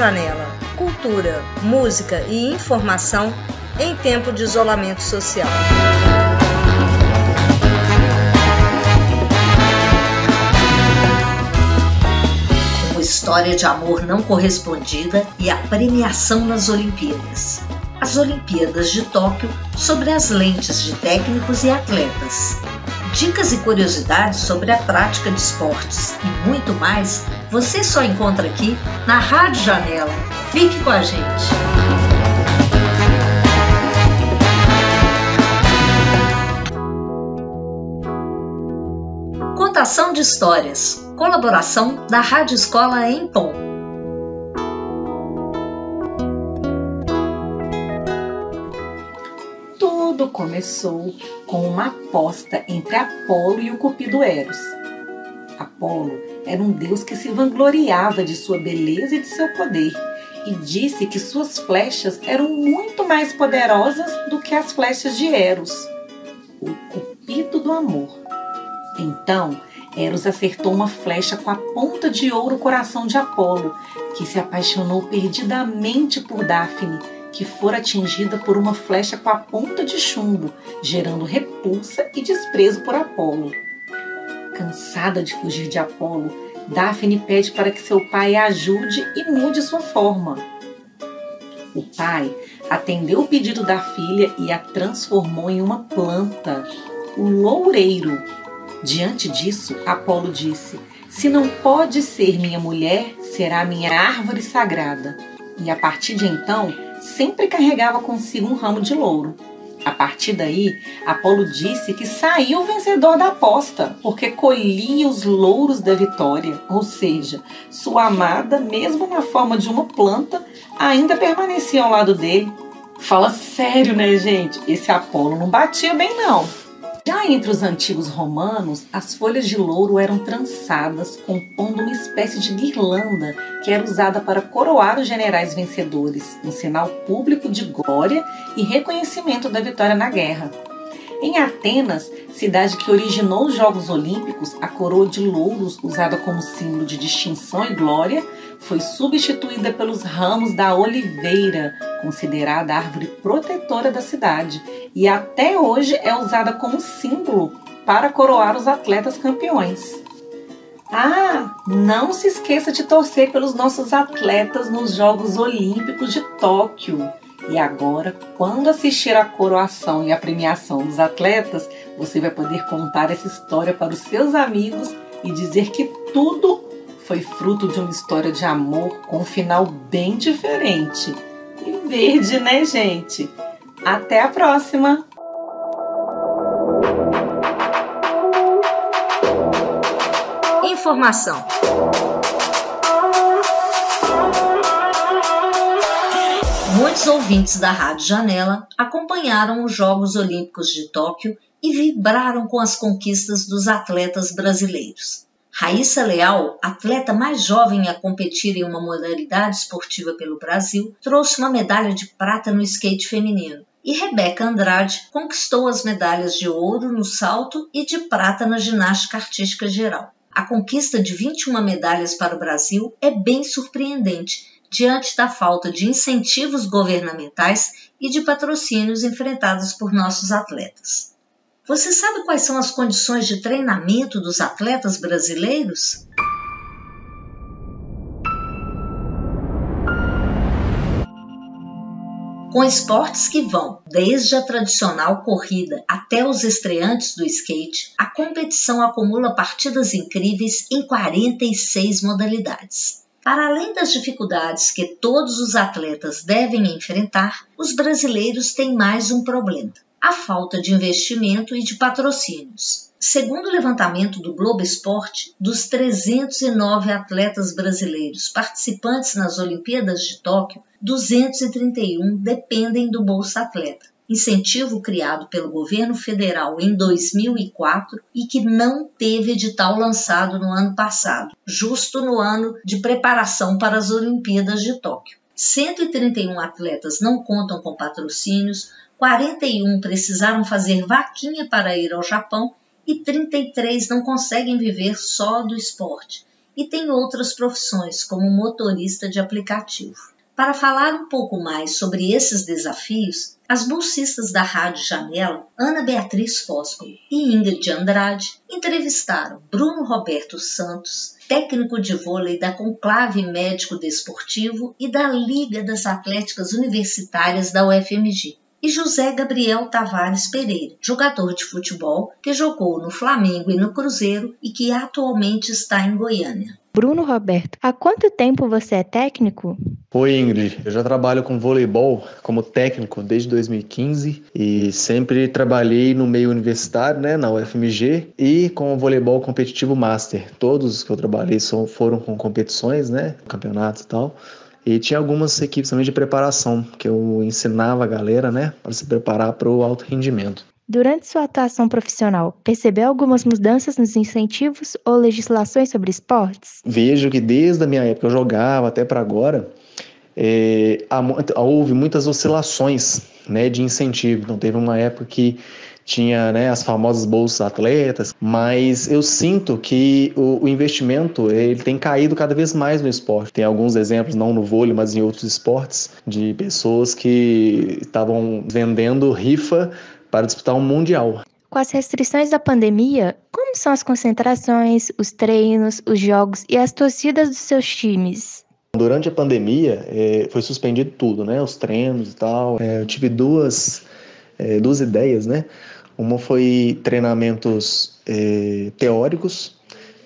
Janela, cultura, música e informação em tempo de isolamento social. Uma história de amor não correspondida e a premiação nas Olimpíadas. As Olimpíadas de Tóquio sobre as lentes de técnicos e atletas. Dicas e curiosidades sobre a prática de esportes e muito mais você só encontra aqui na Rádio Janela. Fique com a gente! Contação de histórias. Colaboração da Rádio Escola Empom. Tudo começou com uma aposta entre Apolo e o cupido Eros. Apolo era um deus que se vangloriava de sua beleza e de seu poder e disse que suas flechas eram muito mais poderosas do que as flechas de Eros, o cupido do amor. Então, Eros acertou uma flecha com a ponta de ouro no coração de Apolo, que se apaixonou perdidamente por Dáfne, que fora atingida por uma flecha com a ponta de chumbo, gerando repulsa e desprezo por Apolo. Cansada de fugir de Apolo, Dáfne pede para que seu pai a ajude e mude sua forma. O pai atendeu o pedido da filha e a transformou em uma planta, o loureiro. Diante disso, Apolo disse: "Se não pode ser minha mulher, será minha árvore sagrada." E a partir de então, sempre carregava consigo um ramo de louro. A partir daí, Apolo disse que saiu vencedor da aposta, porque colhia os louros da vitória, ou seja, sua amada, mesmo na forma de uma planta, ainda permanecia ao lado dele. Fala sério, né, gente? Esse Apolo não batia bem, não. Já entre os antigos romanos, as folhas de louro eram trançadas, compondo uma espécie de guirlanda que era usada para coroar os generais vencedores, um sinal público de glória e reconhecimento da vitória na guerra. Em Atenas, cidade que originou os Jogos Olímpicos, a coroa de louros, usada como símbolo de distinção e glória, foi substituída pelos ramos da oliveira, considerada a árvore protetora da cidade, e até hoje é usada como símbolo para coroar os atletas campeões. Não se esqueça de torcer pelos nossos atletas nos Jogos Olímpicos de Tóquio. E agora, quando assistir a coroação e a premiação dos atletas, você vai poder contar essa história para os seus amigos e dizer que tudo foi fruto de uma história de amor com um final bem diferente. E verde, né, gente? Até a próxima! Informação. Muitos ouvintes da Rádio Janela acompanharam os Jogos Olímpicos de Tóquio e vibraram com as conquistas dos atletas brasileiros. Raíssa Leal, atleta mais jovem a competir em uma modalidade esportiva pelo Brasil, trouxe uma medalha de prata no skate feminino. E Rebeca Andrade conquistou as medalhas de ouro no salto e de prata na ginástica artística geral. A conquista de 21 medalhas para o Brasil é bem surpreendente, diante da falta de incentivos governamentais e de patrocínios enfrentados por nossos atletas. Você sabe quais são as condições de treinamento dos atletas brasileiros? Com esportes que vão desde a tradicional corrida até os estreantes do skate, a competição acumula partidas incríveis em 46 modalidades. Para além das dificuldades que todos os atletas devem enfrentar, os brasileiros têm mais um problema: a falta de investimento e de patrocínios. Segundo o levantamento do Globo Esporte, dos 309 atletas brasileiros participantes nas Olimpíadas de Tóquio, 231 dependem do Bolsa Atleta, incentivo criado pelo governo federal em 2004 e que não teve edital lançado no ano passado, justo no ano de preparação para as Olimpíadas de Tóquio. 131 atletas não contam com patrocínios, 41 precisaram fazer vaquinha para ir ao Japão e 33 não conseguem viver só do esporte e tem outras profissões, como motorista de aplicativo. Para falar um pouco mais sobre esses desafios, as bolsistas da Rádio Janela, Ana Beatriz Foscolo e Ingrid Andrade, entrevistaram Bruno Roberto Santos, técnico de vôlei da Conclave Médico Desportivo e da Liga das Atléticas Universitárias da UFMG, e José Gabriel Tavares Pereira, jogador de futebol que jogou no Flamengo e no Cruzeiro e que atualmente está em Goiânia. Bruno Roberto, há quanto tempo você é técnico? Oi, Ingrid. Eu já trabalho com voleibol como técnico desde 2015 e sempre trabalhei no meio universitário, né, na UFMG, e com o voleibol competitivo master. Todos os que eu trabalhei foram com competições, né, campeonatos e tal. E tinha algumas equipes também de preparação, que eu ensinava a galera, né, para se preparar para o alto rendimento. Durante sua atuação profissional, percebeu algumas mudanças nos incentivos ou legislações sobre esportes? Vejo que desde a minha época eu jogava até para agora, houve muitas oscilações, né, de incentivo. Então teve uma época que tinha, né, as famosas bolsas atletas, mas eu sinto que o investimento ele tem caído cada vez mais no esporte. Tem alguns exemplos, não no vôlei, mas em outros esportes, de pessoas que estavam vendendo rifa para disputar um mundial. Com as restrições da pandemia, como são as concentrações, os treinos, os jogos e as torcidas dos seus times? Durante a pandemia, foi suspendido tudo, né? Os treinos e tal. Eu tive duas ideias, né? Uma foi treinamentos teóricos.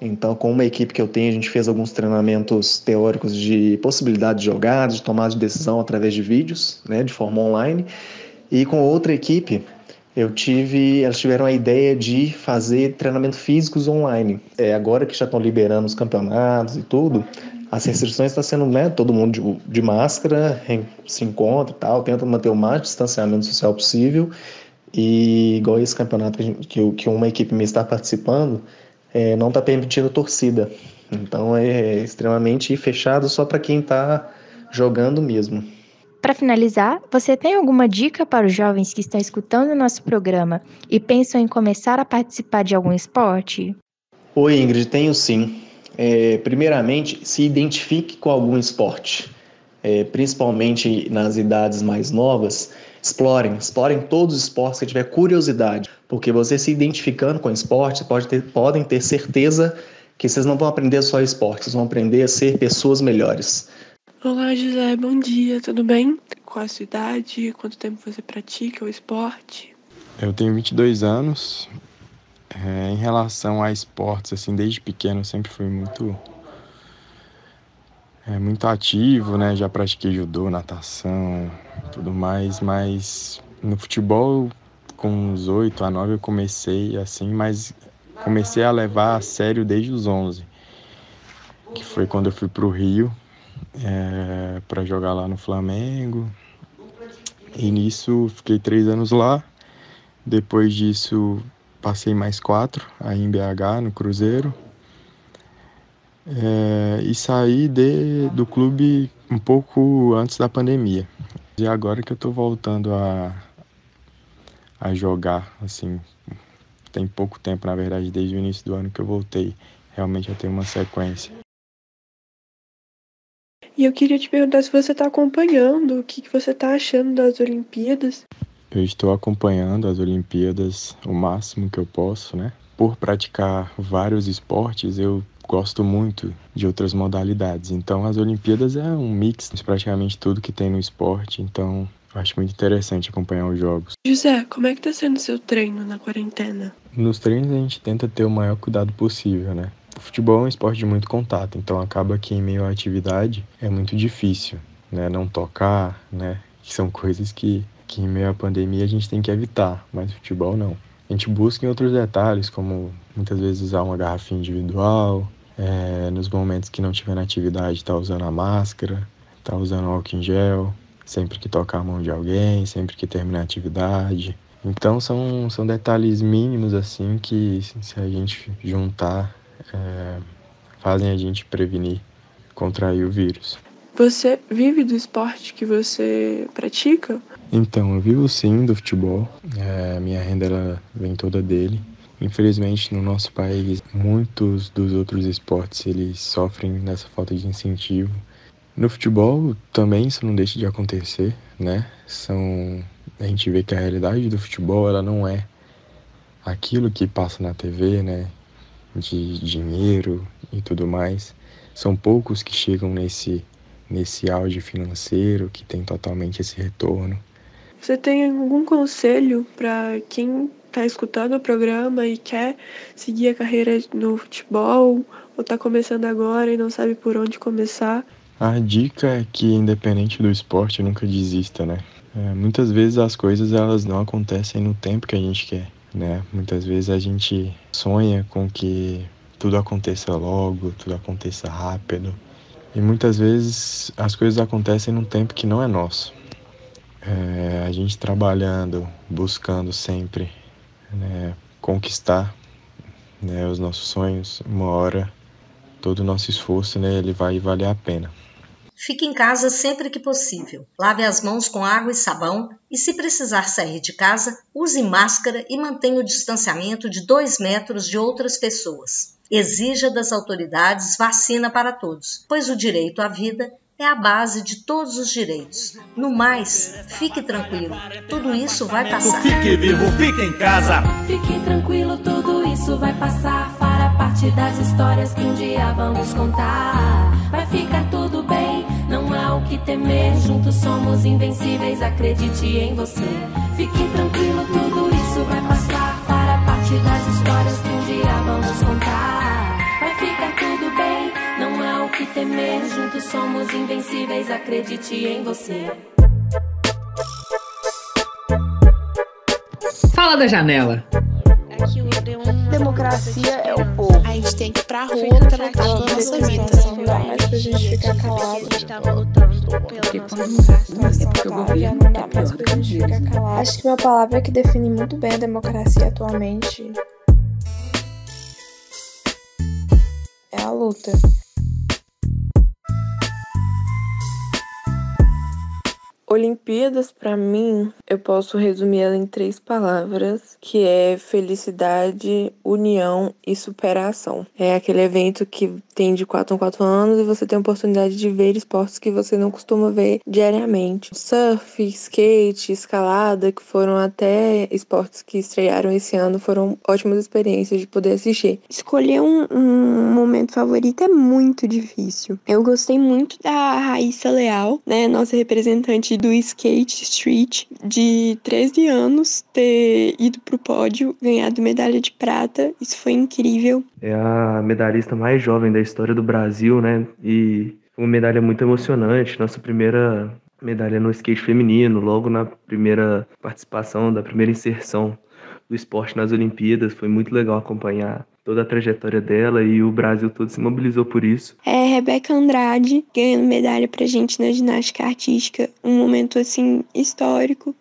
Então, com uma equipe que eu tenho, a gente fez alguns treinamentos teóricos de possibilidade de jogadas, de tomada de decisão através de vídeos, né? De forma online. E com outra equipe, elas tiveram a ideia de fazer treinamentos físicos online. Agora que já estão liberando os campeonatos e tudo, as restrições estão sendo, né, todo mundo de máscara, se encontra e tal, tenta manter o máximo distanciamento social possível. E igual esse campeonato que uma equipe minha está participando, não está permitindo torcida. Então é extremamente fechado só para quem está jogando mesmo. Para finalizar, você tem alguma dica para os jovens que estão escutando o nosso programa e pensam em começar a participar de algum esporte? Oi, Ingrid, tenho sim. Primeiramente, se identifique com algum esporte, principalmente nas idades mais novas. Explorem todos os esportes que tiver curiosidade, porque você se identificando com o esporte, podem ter certeza que vocês não vão aprender só esporte, vocês vão aprender a ser pessoas melhores. Olá, José, bom dia, tudo bem? Qual a sua idade? Quanto tempo você pratica o esporte? Eu tenho 22 anos. Em relação a esportes, assim, desde pequeno eu sempre fui muito ativo, né? Já pratiquei judô, natação, tudo mais, mas no futebol, com uns 8 a 9 eu comecei assim, mas comecei a levar a sério desde os 11, que foi quando eu fui pro Rio, para jogar lá no Flamengo. E nisso fiquei 3 anos lá. Depois disso passei mais 4 aí em BH, no Cruzeiro. E saí do clube um pouco antes da pandemia. E agora que eu tô voltando a jogar, assim, tem pouco tempo, na verdade, desde o início do ano que eu voltei realmente a ter uma sequência. E eu queria te perguntar se você está acompanhando, o que você está achando das Olimpíadas? Eu estou acompanhando as Olimpíadas o máximo que eu posso, né? Por praticar vários esportes, eu gosto muito de outras modalidades. Então, as Olimpíadas é um mix de praticamente tudo que tem no esporte. Então, eu acho muito interessante acompanhar os jogos. José, como é que está sendo o seu treino na quarentena? Nos treinos, a gente tenta ter o maior cuidado possível, né? O futebol é um esporte de muito contato, então acaba que em meio à atividade é muito difícil, né? Não tocar, né? Que são coisas que em meio à pandemia a gente tem que evitar, mas futebol não. A gente busca em outros detalhes, como muitas vezes usar uma garrafinha individual, nos momentos que não tiver na atividade, tá usando a máscara, tá usando álcool em gel, sempre que tocar a mão de alguém, sempre que terminar a atividade. Então são detalhes mínimos assim que se a gente juntar, fazem a gente prevenir, contrair o vírus. Você vive do esporte que você pratica? Então, eu vivo sim do futebol. Minha renda ela vem toda dele. Infelizmente, no nosso país, muitos dos outros esportes eles sofrem dessa falta de incentivo. No futebol também isso não deixa de acontecer, né? A gente vê que a realidade do futebol ela não é aquilo que passa na TV, né? De dinheiro e tudo mais. São poucos que chegam nesse auge financeiro, que tem totalmente esse retorno. Você tem algum conselho para quem está escutando o programa e quer seguir a carreira no futebol ou está começando agora e não sabe por onde começar? A dica é que, independente do esporte, nunca desista, né? Muitas vezes as coisas elas não acontecem no tempo que a gente quer, né? Muitas vezes a gente sonha com que tudo aconteça logo, tudo aconteça rápido. E muitas vezes as coisas acontecem num tempo que não é nosso. A gente trabalhando, buscando sempre, né, conquistar, né, os nossos sonhos, uma hora todo o nosso esforço, né, ele vai valer a pena. Fique em casa sempre que possível. Lave as mãos com água e sabão e, se precisar sair de casa, use máscara e mantenha o distanciamento de 2 metros de outras pessoas. Exija das autoridades vacina para todos, pois o direito à vida é a base de todos os direitos. No mais, fique tranquilo, tudo isso vai passar. Fique vivo, fique em casa. Fique tranquilo, tudo isso vai passar. Fará parte das histórias que um dia vamos contar. Vai ficar tudo bem, não há o que temer. Juntos somos invencíveis, acredite em você. Fique tranquilo, tudo isso vai passar. Fará parte das histórias que um dia vamos contar. Vai ficar tudo bem, não há o que temer. Juntos somos invencíveis, acredite em você. Fala da janela. Democracia é o povo. A gente tem que ir pra rua pra lutar pela nossa vida. Não dá mais pra gente ficar calado. A gente estava lutando pela nossa democracia. É porque o governo não dá mais pra gente ficar calado. Acho que uma palavra que define muito bem a democracia atualmente é a luta. Olimpíadas, pra mim, eu posso resumir ela em 3 palavras, que é felicidade, união e superação. É aquele evento que tem de 4 em 4 anos e você tem a oportunidade de ver esportes que você não costuma ver diariamente. Surf, skate, escalada, que foram até esportes que estrearam esse ano, foram ótimas experiências de poder assistir. Escolher um momento favorito é muito difícil. Eu gostei muito da Raíssa Leal, né, nossa representante do skate street, de 13 anos, ter ido pro pódio, ganhado medalha de prata. Isso foi incrível. É a medalhista mais jovem da história do Brasil, né? E foi uma medalha muito emocionante. Nossa primeira medalha no skate feminino, logo na primeira participação, da primeira inserção do esporte nas Olimpíadas. Foi muito legal acompanhar toda a trajetória dela e o Brasil todo se mobilizou por isso. Rebeca Andrade ganhando medalha pra gente na ginástica artística, um momento assim histórico.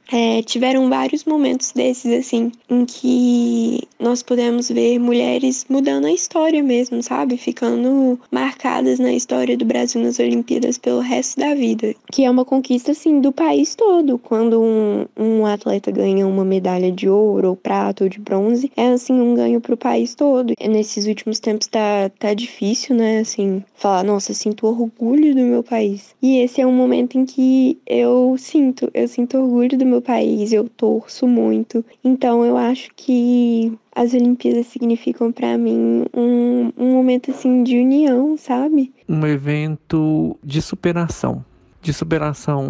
Tiveram vários momentos desses assim em que nós pudemos ver mulheres mudando a história mesmo, sabe? Ficando marcadas na história do Brasil nas Olimpíadas pelo resto da vida, que é uma conquista assim do país todo. Quando um atleta ganha uma medalha de ouro ou prata ou de bronze, é assim um ganho pro país todo. Nesses últimos tempos tá difícil, né, assim, falar, nossa, sinto orgulho do meu país. E esse é um momento em que eu sinto orgulho do meu país, eu torço muito. Então eu acho que as Olimpíadas significam pra mim um momento, assim, de união, sabe? Um evento de superação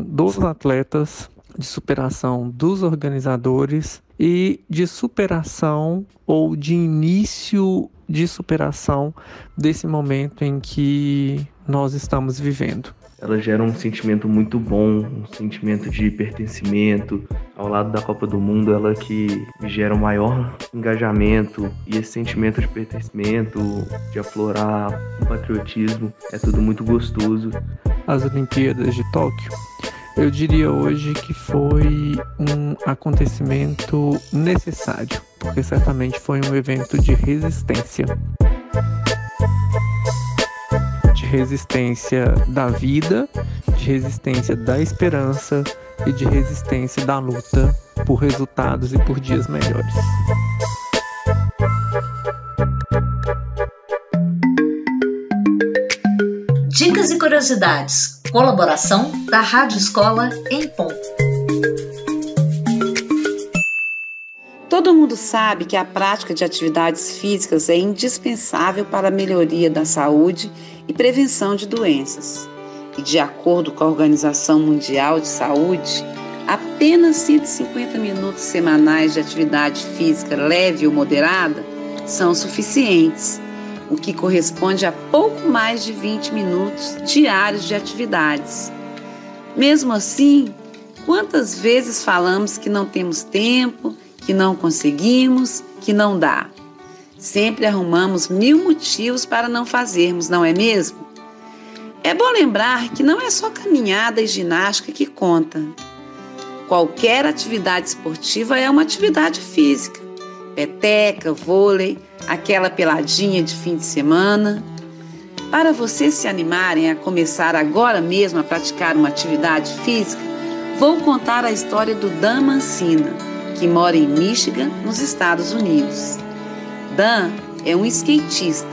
dos atletas, de superação dos organizadores e de superação ou de início de superação desse momento em que nós estamos vivendo. Ela gera um sentimento muito bom, um sentimento de pertencimento. Ao lado da Copa do Mundo, ela que gera um maior engajamento e esse sentimento de pertencimento, de aflorar o patriotismo, é tudo muito gostoso. As Olimpíadas de Tóquio, eu diria hoje que foi um acontecimento necessário, porque certamente foi um evento de resistência. De resistência da vida, de resistência da esperança e de resistência da luta por resultados e por dias melhores. Curiosidades. Colaboração da Rádio Escola em Ponto. Todo mundo sabe que a prática de atividades físicas é indispensável para a melhoria da saúde e prevenção de doenças. E de acordo com a Organização Mundial de Saúde, apenas 150 minutos semanais de atividade física leve ou moderada são suficientes, o que corresponde a pouco mais de 20 minutos diários de atividades. Mesmo assim, quantas vezes falamos que não temos tempo, que não conseguimos, que não dá? Sempre arrumamos 1000 motivos para não fazermos, não é mesmo? É bom lembrar que não é só caminhada e ginástica que conta. Qualquer atividade esportiva é uma atividade física. Peteca, vôlei, aquela peladinha de fim de semana. Para vocês se animarem a começar agora mesmo a praticar uma atividade física, vou contar a história do Dan Mancina, que mora em Michigan, nos Estados Unidos. Dan é um skatista.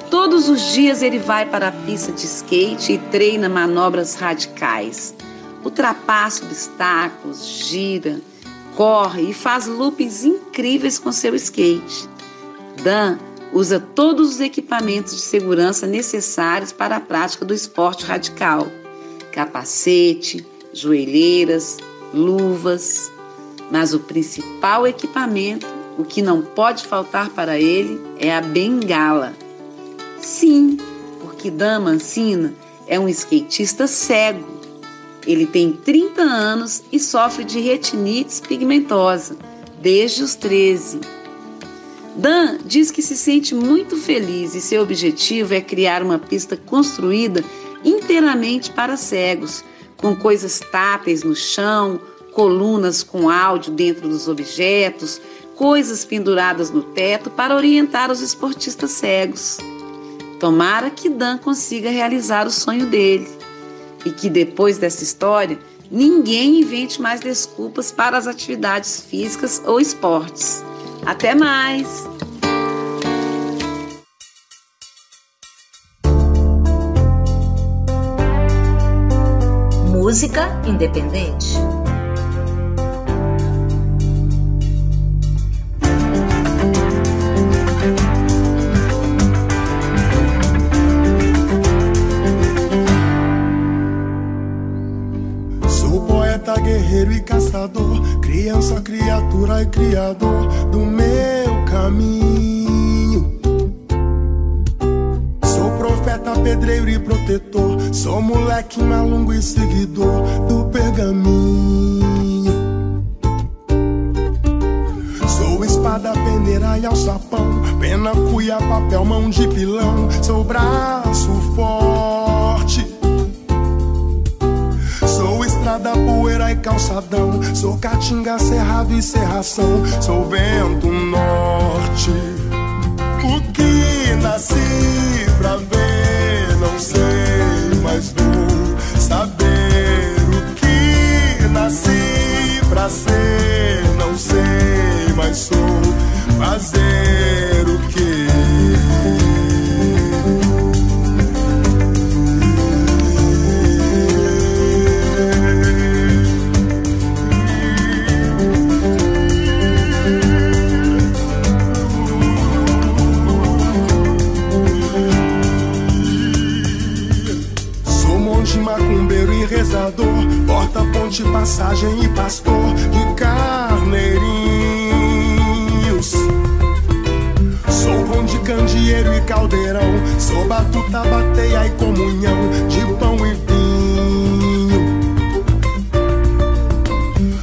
Todos os dias ele vai para a pista de skate e treina manobras radicais. Ultrapassa obstáculos, gira, corre e faz loopings incríveis com seu skate. Dan usa todos os equipamentos de segurança necessários para a prática do esporte radical: capacete, joelheiras, luvas. Mas o principal equipamento, o que não pode faltar para ele, é a bengala. Sim, porque Dan Mancina é um skatista cego. Ele tem 30 anos e sofre de retinitis pigmentosa desde os 13. Dan diz que se sente muito feliz e seu objetivo é criar uma pista construída inteiramente para cegos, com coisas táteis no chão, colunas com áudio dentro dos objetos, coisas penduradas no teto para orientar os esportistas cegos. Tomara que Dan consiga realizar o sonho dele e que depois dessa história ninguém invente mais desculpas para as atividades físicas ou esportes. Até mais! Música independente. Guerreiro e caçador, criança, criatura e criador do meu caminho. Sou profeta, pedreiro e protetor, sou moleque malungo e seguidor do pergaminho. Sou espada, peneira e alçapão, pena, cuia, papel, mão de pilão, sou braço forte. Sou estrada, poeira e calçadão, sou caatinga, cerrado e serração, sou vento norte. O que nasci pra ver, não sei, mas vou saber. O que nasci pra ser, não sei, mas sou. Fazer o que? Rezador, porta, ponte, passagem e pastor de carneirinhos. Sou pão de candeeiro e caldeirão, sou batuta, bateia e comunhão de pão e vinho.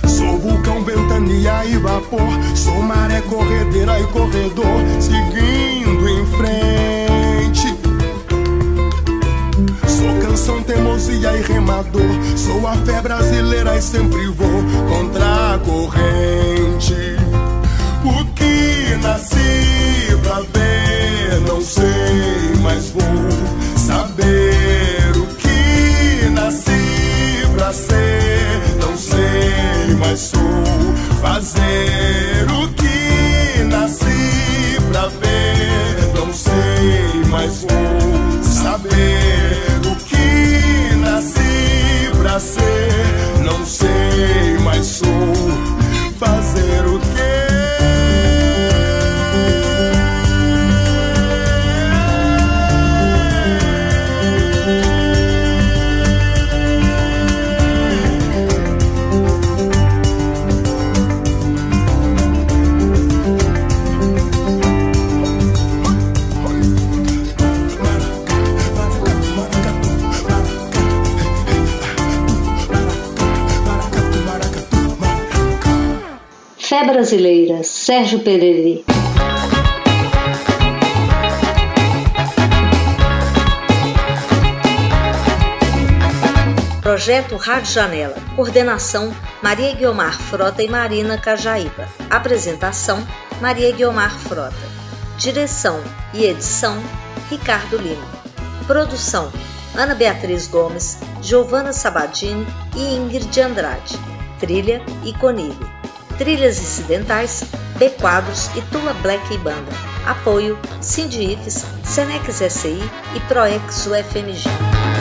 Sou vulcão, ventania e vapor, sou maré, corredeira e corredor, seguindo em frente. Sou teimosia e remador, sou a fé brasileira e sempre vou contra a corrente. O que nasci pra ver, não sei, mas vou saber. O que nasci pra ser, não sei, mas sou. Fazer o que nasci pra ver, não sei, mas vou saber. O que nascer, não sei, mas sou. Fazer o quê? Fé Brasileira, Sérgio Pereri. Projeto Rádio Janela. Coordenação Maria Guiomar Frota e Marina Cajaíba. Apresentação Maria Guiomar Frota. Direção e edição Ricardo Lima. Produção Ana Beatriz Gomes, Giovana Sabadini e Ingrid Andrade. Trilha Iconilho. Trilhas incidentais, B Quadros e Tula Black e Banda. Apoio Sindifes, Senex SI e Proex UFMG.